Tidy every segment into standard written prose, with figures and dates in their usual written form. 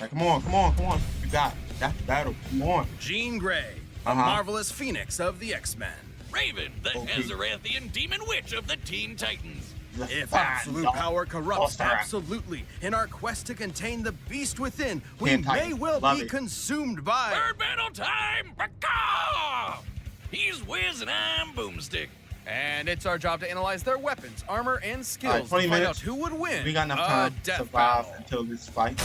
Like, come on, come on, come on. You got it. That's the battle. Come on. Jean Grey, the marvelous phoenix of the X-Men. Raven, the Azeranthian demon witch of the Teen Titans. If absolute power corrupts absolutely, in our quest to contain the beast within, we may well be consumed by... Bird battle time! Caw! He's Wiz and I'm Boomstick. And it's our job to analyze their weapons, armor, and skills to 20 find minutes. out who would win. We got enough time to survive until this fight.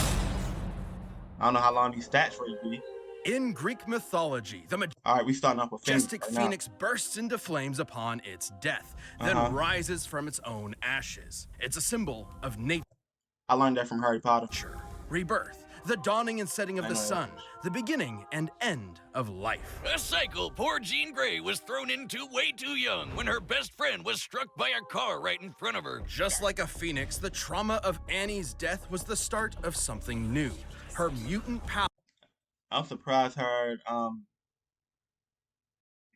I don't know how long these stats for you be. In Greek mythology, the All right, we starting off with majestic phoenix bursts into flames upon its death, then rises from its own ashes. It's a symbol of nature. I learned that from Harry Potter. Rebirth, the dawning and setting of the sun, the beginning and end of life. A cycle poor Jean Grey was thrown into way too young when her best friend was struck by a car right in front of her. Just like a phoenix, the trauma of Annie's death was the start of something new. Her mutant power. I'm surprised her,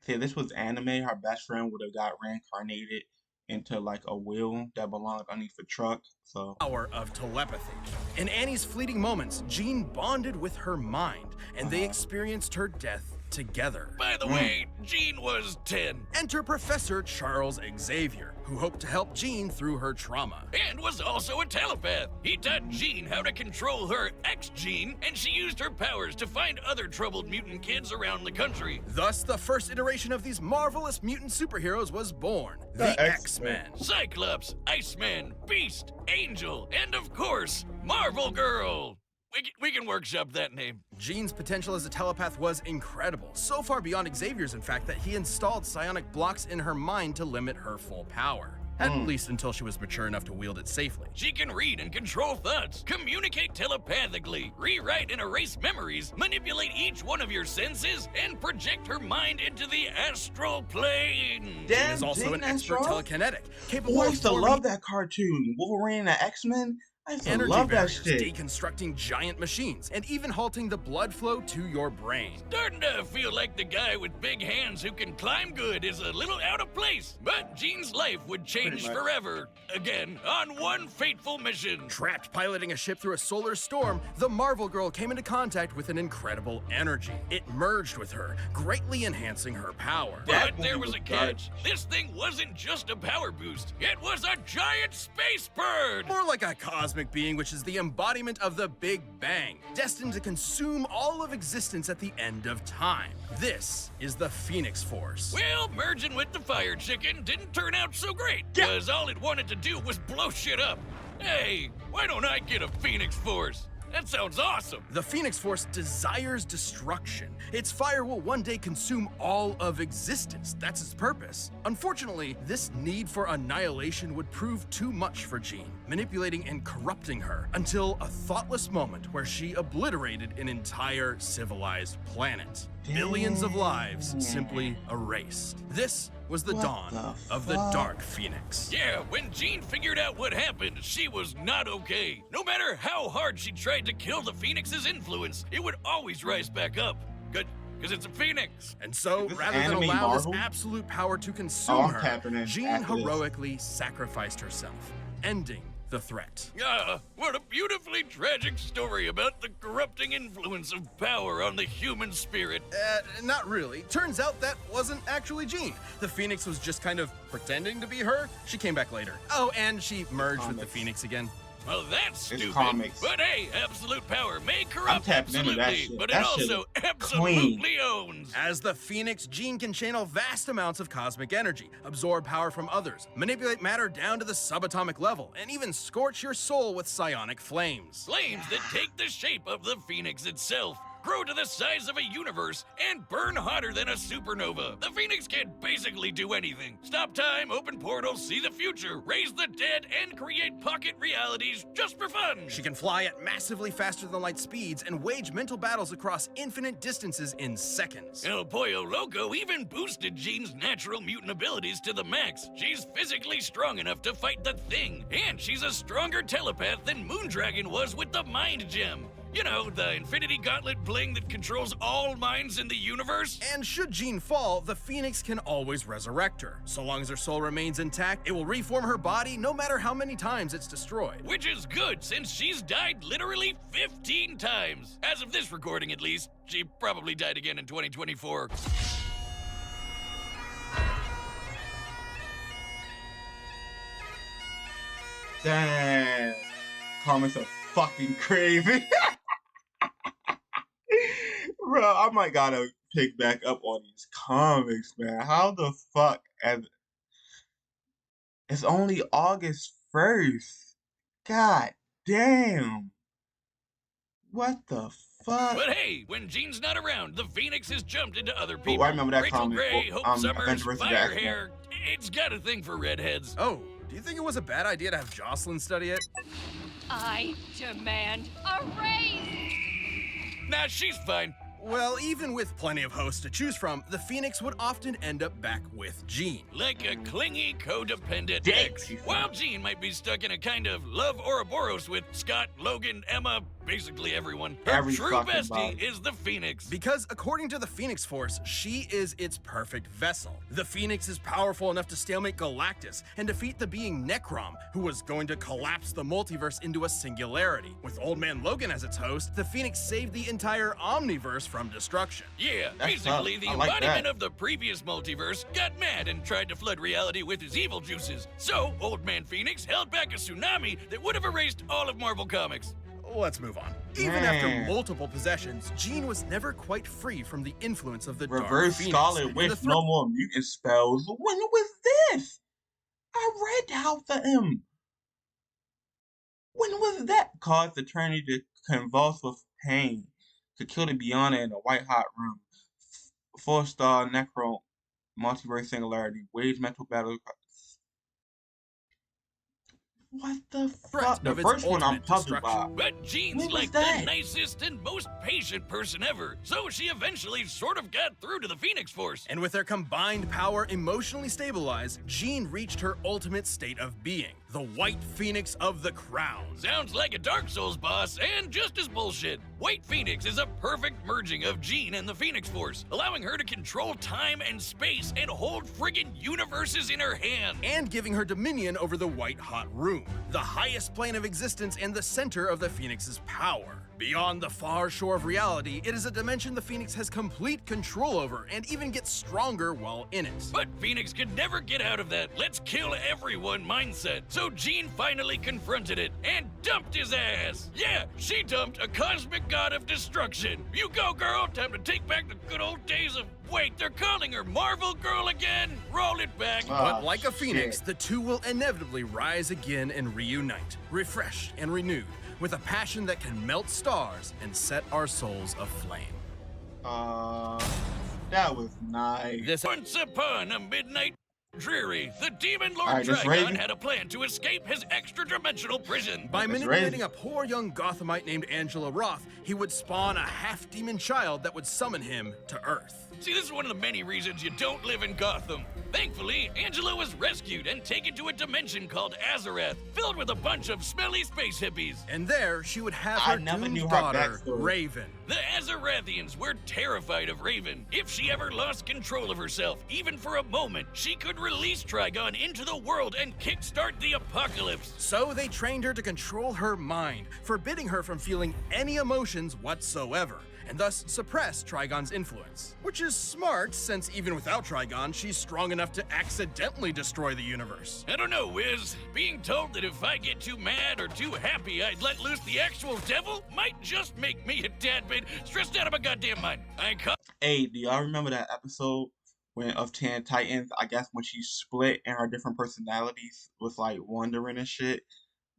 see, if this was anime, her best friend would have got reincarnated into like a wheel that belonged underneath a truck, so. Power of telepathy. In Annie's fleeting moments, Jean bonded with her mind, and they experienced her death together. By the way, Jean was 10. Enter Professor Charles Xavier, who hoped to help Jean through her trauma. And was also a telepath. He taught Jean how to control her ex-Jean, and she used her powers to find other troubled mutant kids around the country. Thus, the first iteration of these marvelous mutant superheroes was born, the X-Men. Cyclops, Iceman, Beast, Angel, and of course, Marvel Girl. We can workshop that name. Jean's potential as a telepath was incredible, so far beyond Xavier's, in fact, that he installed psionic blocks in her mind to limit her full power. At least until she was mature enough to wield it safely. She can read and control thoughts, communicate telepathically, rewrite and erase memories, manipulate each one of your senses, and project her mind into the astral plane. She is also an expert telekinetic, capable I of used to love that cartoon, Wolverine and the X-Men. I used to love that shit. Deconstructing giant machines, and even halting the blood flow to your brain. Starting to feel like the guy with big hands who can climb good is a little out of place. But Jean's life would change forever, again, on one fateful mission. Trapped piloting a ship through a solar storm, the Marvel Girl came into contact with an incredible energy. It merged with her, greatly enhancing her power. But there was a catch. This thing wasn't just a power boost. It was a giant space bird. More like a cosmic being, which is the embodiment of the Big Bang, destined to consume all of existence at the end of time. This is the Phoenix Force. Well, merging with the fire chicken didn't turn out so great, because all it wanted to do was blow shit up. Hey, why don't I get a Phoenix Force? That sounds awesome. The Phoenix Force desires destruction. Its fire will one day consume all of existence. That's its purpose. Unfortunately, this need for annihilation would prove too much for Jean, manipulating and corrupting her until a thoughtless moment where she obliterated an entire civilized planet. Billions of lives simply erased. This was the dawn of the Dark Phoenix. Yeah, when Jean figured out what happened, she was not okay. No matter how hard she tried to kill the Phoenix's influence, it would always rise back up. Good, because it's a Phoenix. And so, rather than allow this absolute power to consume her, Jean heroically sacrificed herself, ending the threat. What a beautifully tragic story about the corrupting influence of power on the human spirit. Not really. Turns out that wasn't actually Jean. The Phoenix was just kind of pretending to be her. She came back later. Oh, and she merged with the Phoenix again. Well, that's stupid. But hey, absolute power may corrupt absolutely, but it also absolutely owns. As the Phoenix, Jean can channel vast amounts of cosmic energy, absorb power from others, manipulate matter down to the subatomic level, and even scorch your soul with psionic flames. Flames that take the shape of the Phoenix itself, grow to the size of a universe, and burn hotter than a supernova. The Phoenix can basically do anything. Stop time, open portals, see the future, raise the dead, and create pocket realities just for fun. She can fly at massively faster than light speeds and wage mental battles across infinite distances in seconds. El Pollo Loco even boosted Jean's natural mutant abilities to the max. She's physically strong enough to fight the Thing, and she's a stronger telepath than Moondragon was with the Mind Gem. You know, the Infinity Gauntlet bling that controls all minds in the universe? And should Jean fall, the Phoenix can always resurrect her. So long as her soul remains intact, it will reform her body no matter how many times it's destroyed. Which is good, since she's died literally 15 times. As of this recording, at least. She probably died again in 2024. Damn. Comics are fucking crazy. Bro, I might gotta pick back up on these comics, man. How the fuck? And it's only August 1st. God damn. What the fuck? But hey, when Jean's not around, the Phoenix has jumped into other Oh, people. I remember that Rachel comic. Gray, Hope Summers, Avengers vs. Fire X-Men. Hair. It's got a thing for redheads. Oh, do you think it was a bad idea to have Jocelyn study it? I demand a raise! Nah, she's fine. Well, even with plenty of hosts to choose from, the Phoenix would often end up back with Jean. Like a clingy, codependent Dick. ex. While Jean might be stuck in a kind of love Ouroboros with Scott, Logan, Emma, basically everyone, her Every true fucking bestie body. is the Phoenix. Because according to the Phoenix Force, she is its perfect vessel. The Phoenix is powerful enough to stalemate Galactus and defeat the being Necrom, who was going to collapse the multiverse into a singularity. With Old Man Logan as its host, the Phoenix saved the entire Omniverse from destruction. Yeah, That's basically tough. the I like embodiment that. of the previous multiverse got mad and tried to flood reality with his evil juices. So, Old Man Phoenix held back a tsunami that would have erased all of Marvel Comics. Let's move on. Even after multiple possessions, Jean was never quite free from the influence of the Dark Reverse Phoenix. Scarlet And Witch, the no more mutant spells. When was this? I read House of M. When was that? Caused the Eternity to convulse with pain, to kill the Beyonder in a white hot room. 4-star Necro multiverse singularity, wage mental battle. What the fuck? The of its first one I'm ultimate puzzled by. destruction. But Jean's What was like that? the nicest and most patient person ever, so she eventually sort of got through to the Phoenix Force. And with their combined power emotionally stabilized, Jean reached her ultimate state of being, the White Phoenix of the Crown. Sounds like a Dark Souls boss, and just as bullshit. White Phoenix is a perfect merging of Jean and the Phoenix Force, allowing her to control time and space and hold friggin' universes in her hand. And giving her dominion over the White Hot Room, the highest plane of existence and the center of the Phoenix's power. Beyond the far shore of reality, it is a dimension the Phoenix has complete control over and even gets stronger while in it. But Phoenix could never get out of that let's kill everyone mindset, so Jean finally confronted it and dumped his ass. Yeah, she dumped a cosmic god of destruction. You go, girl. Time to take back the good old days of... Wait, they're calling her Marvel Girl again? Roll it back. But like a shit. phoenix, the two will inevitably rise again and reunite, refreshed and renewed, with a passion that can melt stars and set our souls aflame. That was nice. This Once upon a midnight dreary, the demon Lord Alright, this Trigon Raven. had a plan to escape his extra-dimensional prison. By That's manipulating crazy. a poor young Gothamite named Angela Roth, he would spawn a half-demon child that would summon him to Earth. See, this is one of the many reasons you don't live in Gotham. Thankfully, Angela was rescued and taken to a dimension called Azarath, filled with a bunch of smelly space hippies. And there, she would have I her never doomed knew her daughter, backstory. Raven. The Azarathians were terrified of Raven. If she ever lost control of herself, even for a moment, she could release Trigon into the world and kickstart the apocalypse. So they trained her to control her mind, forbidding her from feeling any emotions whatsoever, and thus suppress Trigon's influence. Which is smart, since even without Trigon, she's strong enough to accidentally destroy the universe. I don't know, Wiz. Being told that if I get too mad or too happy, I'd let loose the actual devil might just make me a tad bit stressed out of my goddamn mind. Hey, do y'all remember that episode of Teen Titans? I guess when she split and her different personalities was like wandering and shit.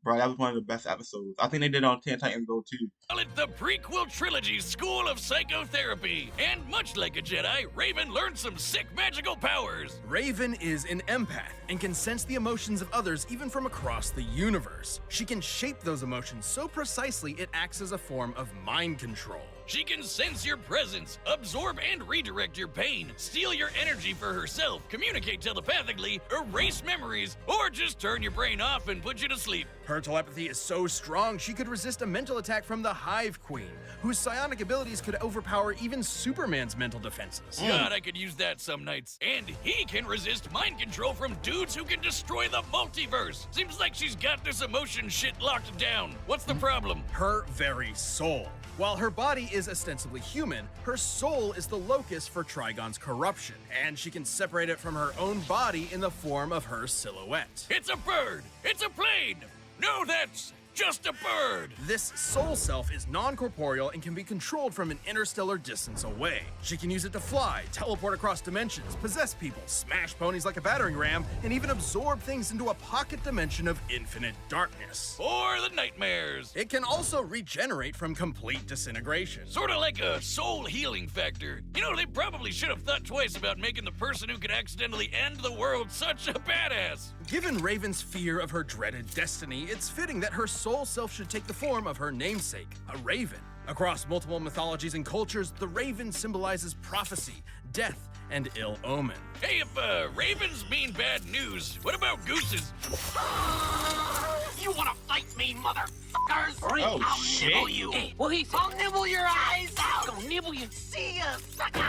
Bro, that was one of the best episodes. I think they did it on Teen Titans Go too. Call it the prequel trilogy's School of Psychotherapy. And much like a Jedi, Raven learned some sick magical powers. Raven is an empath and can sense the emotions of others even from across the universe. She can shape those emotions so precisely it acts as a form of mind control. She can sense your presence, absorb and redirect your pain, steal your energy for herself, communicate telepathically, erase memories, or just turn your brain off and put you to sleep. Her telepathy is so strong she could resist a mental attack from the Hive Queen, whose psionic abilities could overpower even Superman's mental defenses. God, I could use that some nights. And he can resist mind control from dudes who can destroy the multiverse. Seems like she's got this emotion shit locked down. What's the problem? Her very soul. While her body is ostensibly human, her soul is the locus for Trigon's corruption, and she can separate it from her own body in the form of her silhouette. It's a bird! It's a plane! No, that's just a bird! This soul self is non-corporeal and can be controlled from an interstellar distance away. She can use it to fly, teleport across dimensions, possess people, smash ponies like a battering ram, and even absorb things into a pocket dimension of infinite darkness. Or the nightmares. It can also regenerate from complete disintegration. Sort of like a soul healing factor. You know, they probably should have thought twice about making the person who could accidentally end the world such a badass. Given Raven's fear of her dreaded destiny, it's fitting that her soul self should take the form of her namesake, a raven. Across multiple mythologies and cultures, the raven symbolizes prophecy, death, and ill omen. Hey, if ravens mean bad news, what about gooses? You wanna fight me, motherfuckers? Oh, I'll shit. nibble you. Hey, what he said? I'll nibble your eyes out. Gonna nibble you. See ya, suckers.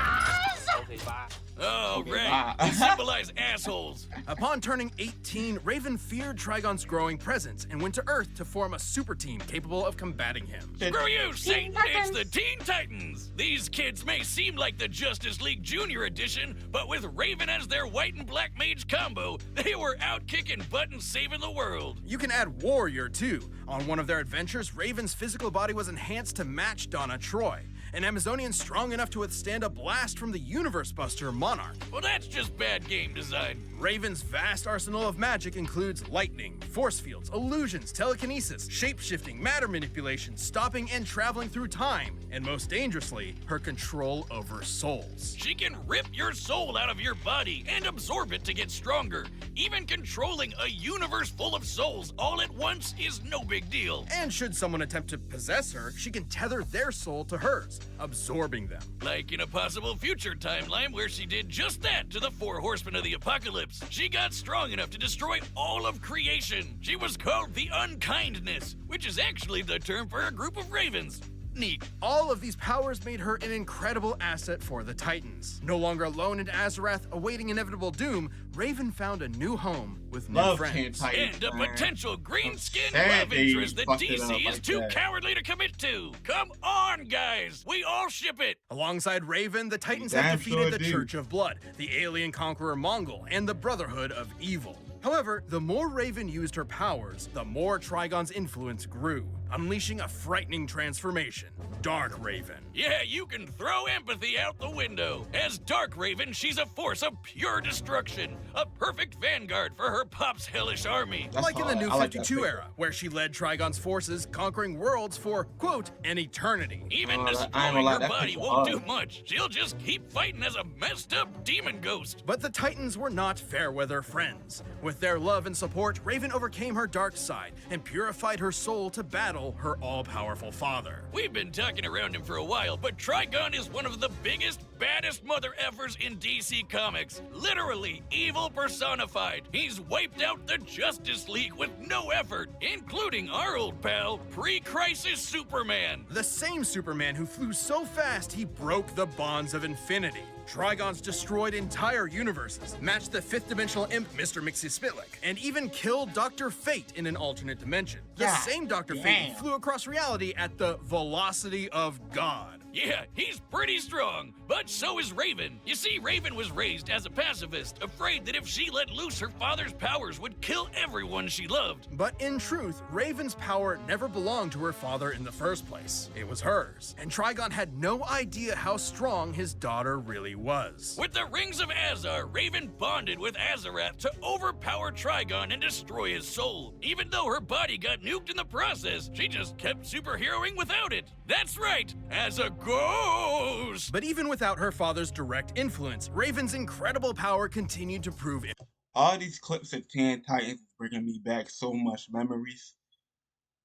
Okay, bye. Oh, Okay, right. bye. They symbolize assholes. Upon turning 18, Raven feared Trigon's growing presence and went to Earth to form a super team capable of combating him. Screw you, Satan! It's the Teen Titans! These kids may seem like the Justice League Junior Edition, but with Raven as their white and black mage combo, they were out kicking butt and saving the world. You can add Warrior too. On one of their adventures, Raven's physical body was enhanced to match Donna Troy, an Amazonian strong enough to withstand a blast from the Universe Buster Monarch. Well, that's just bad game design. Raven's vast arsenal of magic includes lightning, force fields, illusions, telekinesis, shape-shifting, matter manipulation, stopping and traveling through time, and most dangerously, her control over souls. She can rip your soul out of your body and absorb it to get stronger. Even controlling a universe full of souls all at once is no big deal. And should someone attempt to possess her, she can tether their soul to hers, absorbing them. Like in a possible future timeline where she did just that to the four horsemen of the apocalypse. She got strong enough to destroy all of creation. She was called the Unkindness, which is actually the term for a group of ravens. Neat. All of these powers made her an incredible asset for the Titans. No longer alone in Azarath, awaiting inevitable doom, Raven found a new home with new Love friends. Teen Titans, And a man. potential green-skinned I'm sad love they interest that fucked it up DC is like too that. cowardly to commit to. Come on, guys. We all ship it. Alongside Raven, the Titans Damn have defeated sure the do. Church of Blood, the alien conqueror Mongol, and the Brotherhood of Evil. However, the more Raven used her powers, the more Trigon's influence grew, unleashing a frightening transformation. Dark Raven. Yeah, you can throw empathy out the window. As Dark Raven, she's a force of pure destruction. A perfect vanguard for her pop's hellish army. That's Like in the hard. New I like that 52 figure. era, where she led Trigon's forces, conquering worlds for, quote, an eternity. Even I ain't gonna destroying lie, her that body picture won't do hard. much. She'll just keep fighting as a messed up demon ghost. But the Titans were not fair-weather friends. With their love and support, Raven overcame her dark side and purified her soul to battle her all-powerful father. We've been talking around him for a while, but Trigon is one of the biggest, baddest mother effers in DC Comics. Literally, evil personified. He's wiped out the Justice League with no effort, including our old pal, pre-crisis Superman. The same Superman who flew so fast he broke the bonds of infinity. Trigon's destroyed entire universes, matched the fifth-dimensional imp Mr. Mxyzptlk, and even killed Dr. Fate in an alternate dimension. The God same Dr. Fate damn. who flew across reality at the velocity of God. Yeah, he's pretty strong, but so is Raven. You see, Raven was raised as a pacifist, afraid that if she let loose her father's powers would kill everyone she loved. But in truth, Raven's power never belonged to her father in the first place. It was hers. And Trigon had no idea how strong his daughter really was. With the Rings of Azar, Raven bonded with Azarath to overpower Trigon and destroy his soul. Even though her body got nuked in the process, she just kept superheroing without it. That's right, as a ghost! But even without her father's direct influence, Raven's incredible power continued to prove it. All these clips of Teen Titans is bringing me back so much memories.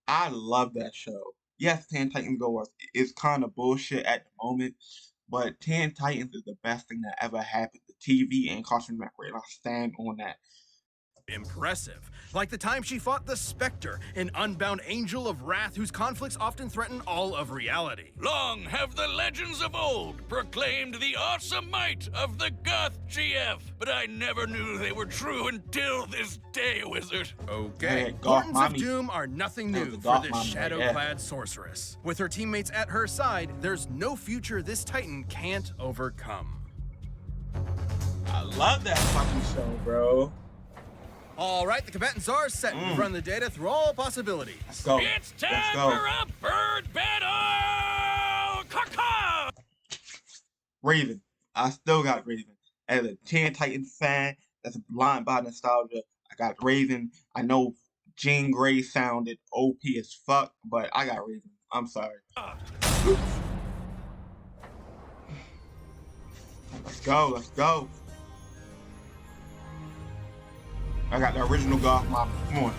I love that show. yes, Teen Titans Go is kind of bullshit at the moment, but Teen Titans is the best thing that ever happened to TV and Cartoon Network. And I stand on that. Impressive. Like the time she fought the Spectre, an unbound angel of wrath whose conflicts often threaten all of reality. Long have the legends of old proclaimed the awesome might of the Goth GF, but I never knew they were true until this day, Wizard. Okay, Yeah, Goth Portents of Mommy. Doom are nothing That new was the for Goth this Mommy right there. shadow-clad sorceress. With her teammates at her side, there's no future this Titan can't overcome. I love that fucking show, bro. All right, the combatants are set. We've run the data through all possibilities. Let's go. It's Let's time go. for a bird battle! Caw-caw! Raven. I still got Raven. As a Teen Titans fan that's blind by nostalgia, I got Raven. I know Jean Grey sounded OP as fuck, but I got Raven. I'm sorry. Let's go. Let's go. I got the original Goth Mama. Come on.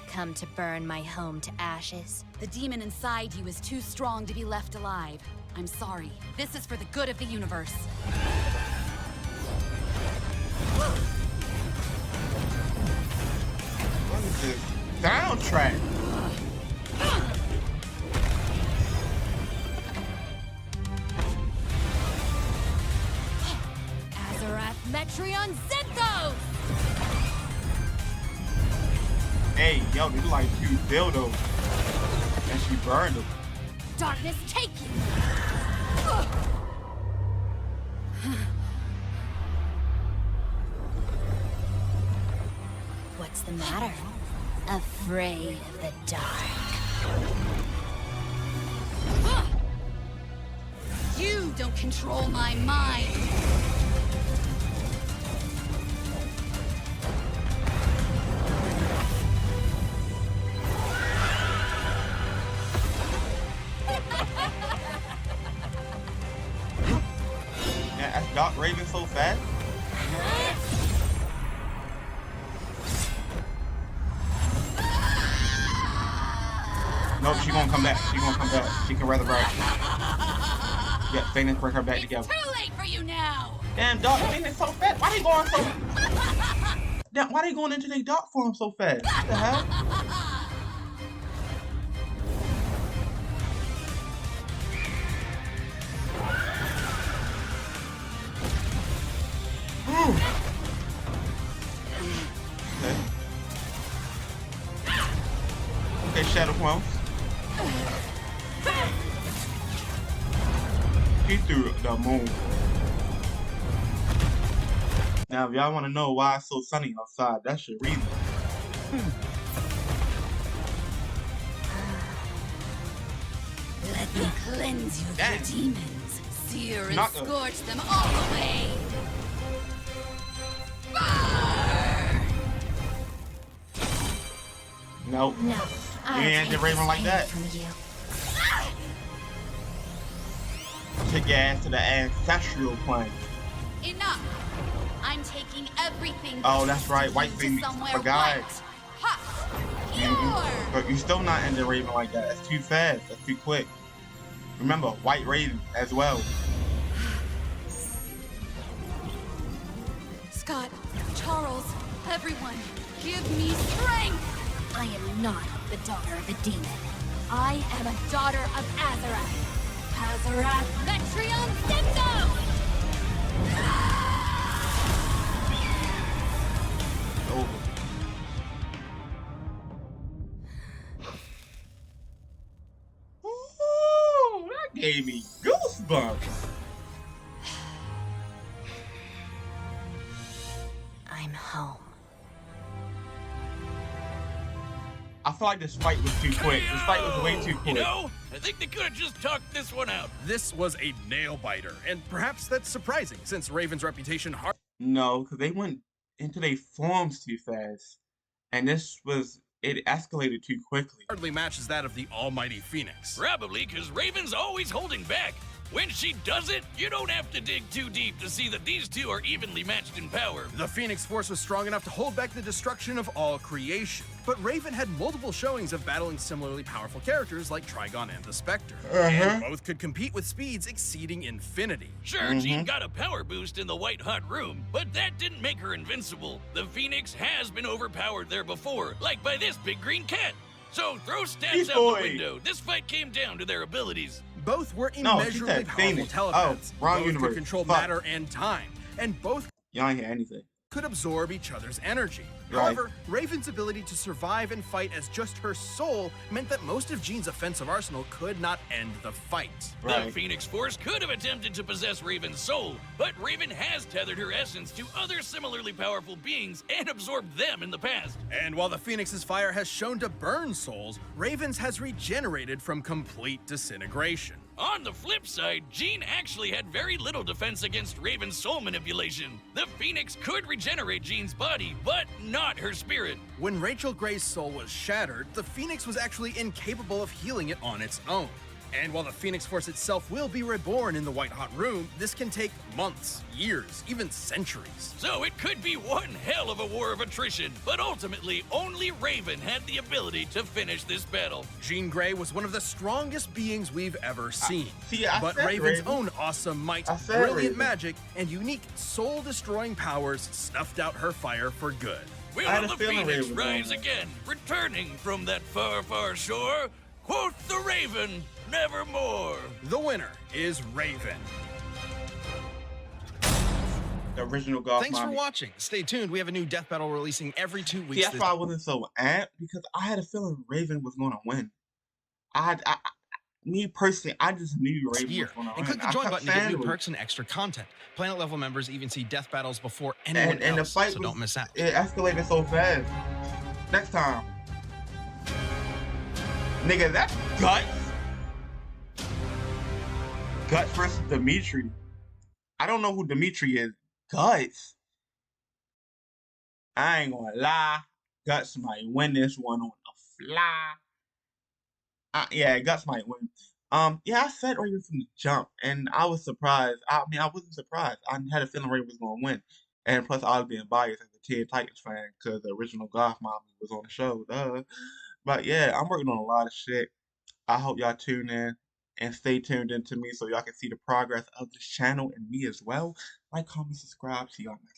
Come to burn my home to ashes. The demon inside you is too strong to be left alive. I'm sorry. This is for the good of the universe. What is this soundtrack? Azarath Metreon Zenthos! Hey, yo, these are like two dildos. And she burned them. Darkness, take you! What's the matter? Afraid of the dark. You don't control my mind! Yeah, that's Doc Raven so fast. No, she gonna come back. She gonna come back. She can resurrect. Yeah, Phoenix bring her back together. Too late for you now! Damn, Doc Phoenix so fast. Why they going so? Damn, why they going into their Doc form so fast? What the hell? Ooh. Okay, Shadow Clones. He threw the moon. Now, if y'all want to know why it's so sunny outside, that's your reason. Let me cleanse you of Dang. your demons. Sear and Not good. scorch them all away! Nope. No, You I ain't the Raven like that. from you. Take your ass to the ancestral plane. Enough! I'm taking everything Oh, that's right. White to Phoenix. somewhere Forgot. white. Ha! Mhm. But you still not ending Raven like that. That's too fast. That's too quick. Remember, White Raven as well. Scott, Charles, everyone, give me strength! I am not the daughter of a demon. I am a daughter of Azarath. Azarath Metreon Zenthos! Over. Ooh, that gave me goosebumps. I'm home. I feel like this fight was too quick. This fight was way too You quick. know, I think they could have just talked this one out. This was a nail-biter, and perhaps that's surprising, since Raven's reputation No, because they went into their forms too fast. And it escalated too quickly. hardly matches that of the almighty Phoenix. Probably because Raven's always holding back. When she does it, you don't have to dig too deep to see that these two are evenly matched in power. The Phoenix Force was strong enough to hold back the destruction of all creation. but Raven had multiple showings of battling similarly powerful characters like Trigon and the Spectre. And both could compete with speeds exceeding infinity. Sure, Jean got a power boost in the White Hot Room, but that didn't make her invincible. The Phoenix has been overpowered there before, like by this big green cat. So throw stats out the window. This fight came down to their abilities. Both were immeasurably powerful telepaths. Wrong both universe. could control Fuck. matter and time, and both Y'all ain't hear anything. could absorb each other's energy. Right. However, Raven's ability to survive and fight as just her soul meant that most of Jean's offensive arsenal could not end the fight. Right. The Phoenix Force could have attempted to possess Raven's soul, but Raven has tethered her essence to other similarly powerful beings and absorbed them in the past. And while the Phoenix's fire has shown to burn souls, Raven's has regenerated from complete disintegration. On the flip side, Jean actually had very little defense against Raven's soul manipulation. The Phoenix could regenerate Jean's body, but not her spirit. When Rachel Gray's soul was shattered, the Phoenix was actually incapable of healing it on its own. And while the Phoenix Force itself will be reborn in the White Hot Room, this can take months, years, even centuries. So it could be one hell of a war of attrition, but ultimately only Raven had the ability to finish this battle. Jean Grey was one of the strongest beings we've ever seen. I But said Raven's Raven. own awesome might, I said brilliant Raven. magic, and unique soul-destroying powers snuffed out her fire for good. Will I had a the feeling Phoenix Raven was rise gonna win. again, returning from that far, far shore? Quoth the Raven, nevermore. The winner is Raven. The original golf Thanks for mommy. watching. Stay tuned. We have a new death battle releasing every 2 See, weeks. that's why I wasn't so amped, because I had a feeling Raven was going to win. Me personally, I just knew Raven year. was going to win. And click the I join kept button to get saying new it. perks and extra content. Planet level members even see death battles before anyone And the else, fight so was, don't miss out. it escalated so fast. Next time. Nigga, that's Guts. Guts versus Dimitri. I don't know who Dimitri is. Guts. I ain't gonna lie. Guts might win this one on the fly. Yeah, Guts might win. Yeah, I said Raven from the jump, and I was surprised. I mean, I wasn't surprised. I had a feeling Raven was gonna win, and plus I was being biased as a Teen Titans fan because the original Goth Mommy was on the show. Duh. But yeah, I'm working on a lot of shit. I hope y'all tune in and stay tuned into me so y'all can see the progress of this channel and me as well. Like, comment, subscribe. See y'all next time.